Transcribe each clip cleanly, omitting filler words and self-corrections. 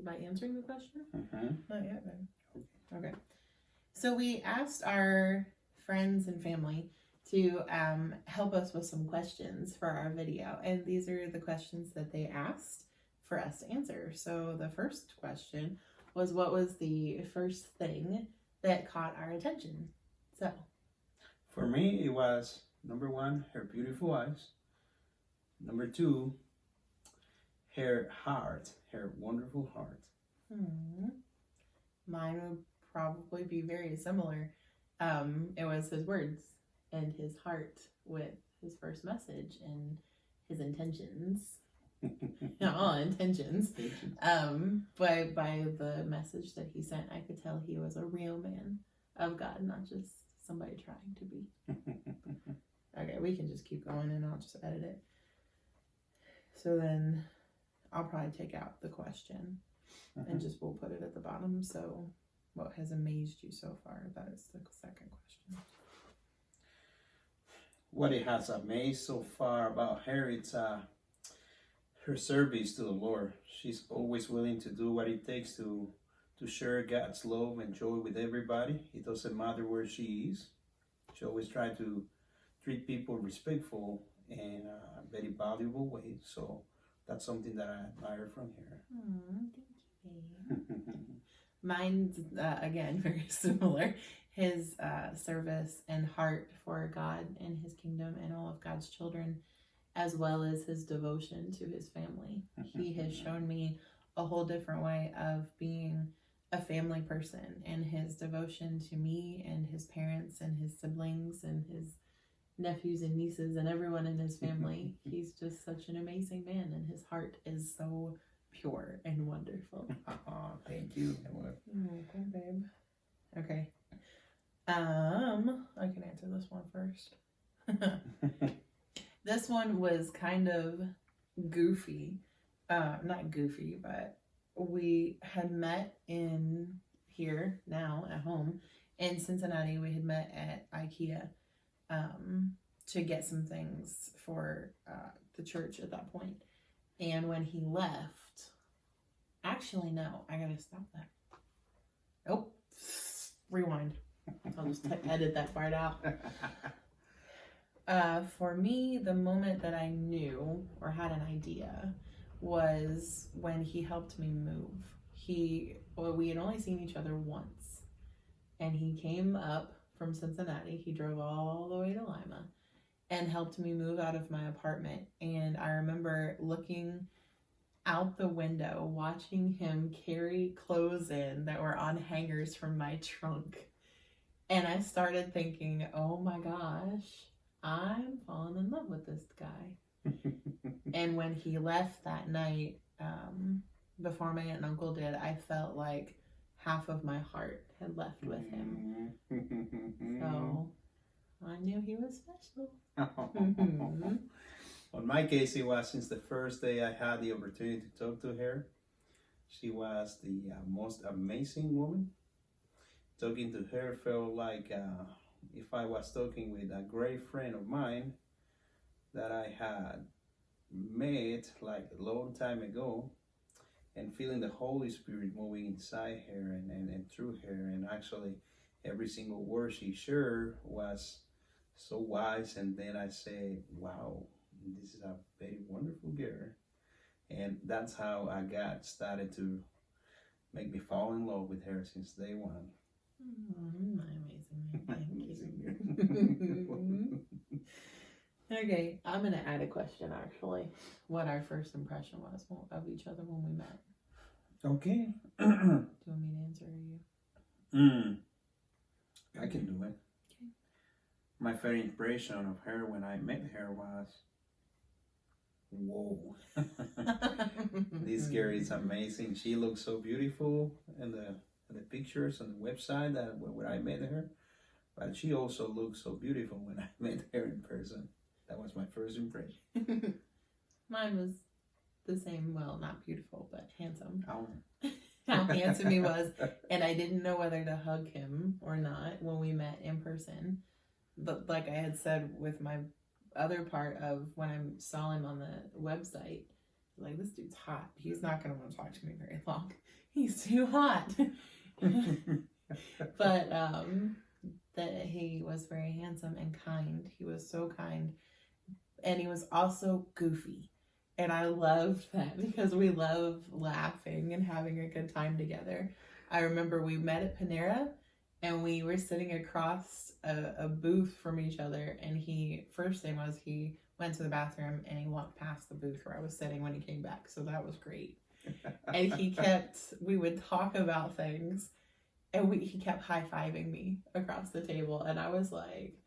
by answering the question? Not yet, then. Okay. So we asked our friends and family to help us with some questions for our video. And these are the questions that they asked for us to answer. So the first question was, what was the first thing that caught our attention? So for me, it was number 1, her beautiful eyes. Number 2, her heart, her wonderful heart. Mine would probably be very similar. It was his words and his heart with his first message and his intentions. Not all intentions. But by the message that he sent, I could tell he was a real man of God, not just somebody trying to be. Okay, we can just keep going and I'll just edit it. So then I'll probably take out the question and just we'll put it at the bottom. So what has amazed you so far? That is the second question. What it has amazed so far about her, it's her service to the Lord. She's always willing to do what it takes to share God's love and joy with everybody. It doesn't matter where she is. She always tries to treat people respectful and very valuable way. So that's something that I admire from her. Thank you, babe. Mine's, again, very similar. His service and heart for God and his kingdom and all of God's children, as well as his devotion to his family. He has shown me a whole different way of being a family person, and his devotion to me and his parents and his siblings and his nephews and nieces and everyone in his family. He's just such an amazing man, and his heart is so pure and wonderful. Thank you. You're welcome, babe. Okay. I can answer this one first. This one was kind of goofy. Not goofy, but we had met in here now at home in Cincinnati. We had met at IKEA to get some things for the church at that point. And when he left, actually, no, I gotta stop that. Nope. Rewind. I'll just edit that part out. For me, the moment that I knew or had an idea was when he helped me move. We had only seen each other once, and he came up from Cincinnati. He drove all the way to Lima and helped me move out of my apartment. And I remember looking out the window, watching him carry clothes in that were on hangers from my trunk. And I started thinking, oh my gosh, I'm falling in love with this guy. And when he left that night, before my aunt and uncle did, I felt like half of my heart had left with him. So I knew he was special. On my case, it was since the first day I had the opportunity to talk to her. She was the most amazing woman. Talking to her felt like if I was talking with a great friend of mine that I had met like a long time ago, and feeling the Holy Spirit moving inside her and through her. And actually every single word she shared was so wise. And then I say, wow, this is a very wonderful girl. And that's how I got started to make me fall in love with her since day one. Amazing. Thank you. Okay, I'm going to add a question actually. What our first impression was of each other when we met. Okay. Do you want me to answer or you? I can do it. Okay. My first impression of her when I met her was, whoa. This girl is amazing. She looks so beautiful in the pictures on the website that when I met her. But she also looks so beautiful when I met her in person. That was my first impression. Mine was the same, well, not beautiful, but handsome. Oh. How handsome he was. And I didn't know whether to hug him or not when we met in person. But like I had said with my other part of when I saw him on the website, like, this dude's hot. He's not going to want to talk to me very long. He's too hot. But that he was very handsome and kind. He was so kind. And he was also goofy. And I loved that because we love laughing and having a good time together. I remember we met at Panera and we were sitting across a booth from each other. And first thing was he went to the bathroom and he walked past the booth where I was sitting when he came back. So that was great. And we would talk about things and he kept high-fiving me across the table. And I was like,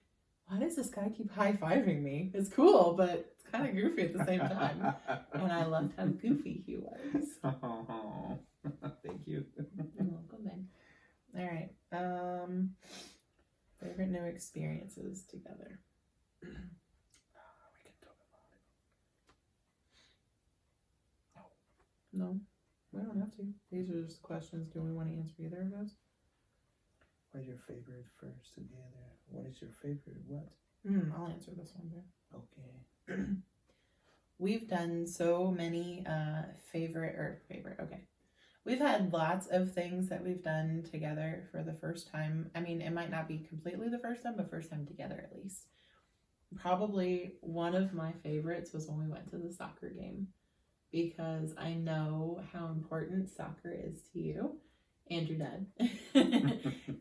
why does this guy keep high-fiving me? It's cool, but it's kind of goofy at the same time. And I loved how goofy he was. Oh, thank you. You're welcome, babe. All right. Favorite new experiences together. We can talk about it. No, we don't have to. These are just questions. Do we want to answer either of those? What is your favorite first together? What is your favorite what? I'll answer this one too. Okay. We've done so many okay. We've had lots of things that we've done together for the first time. I mean, it might not be completely the first time, but first time together at least. Probably one of my favorites was when we went to the soccer game, because I know how important soccer is to you and your dad.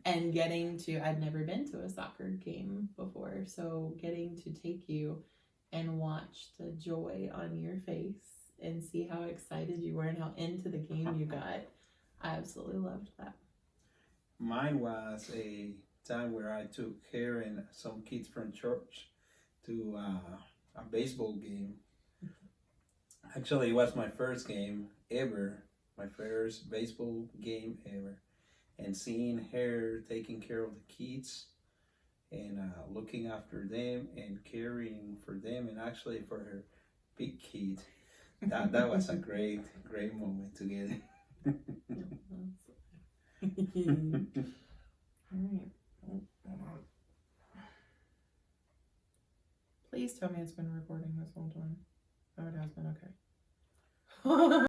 And I'd never been to a soccer game before, so getting to take you and watch the joy on your face and see how excited you were and how into the game you got, I absolutely loved that. Mine was a time where I took her and some kids from church to a baseball game. Actually, it was my first game ever, my first baseball game ever. And seeing her taking care of the kids and looking after them and caring for them, and actually for her big kid, that was a great moment together. All right. Please tell me it's been recording this whole time. Oh, it has been. Okay.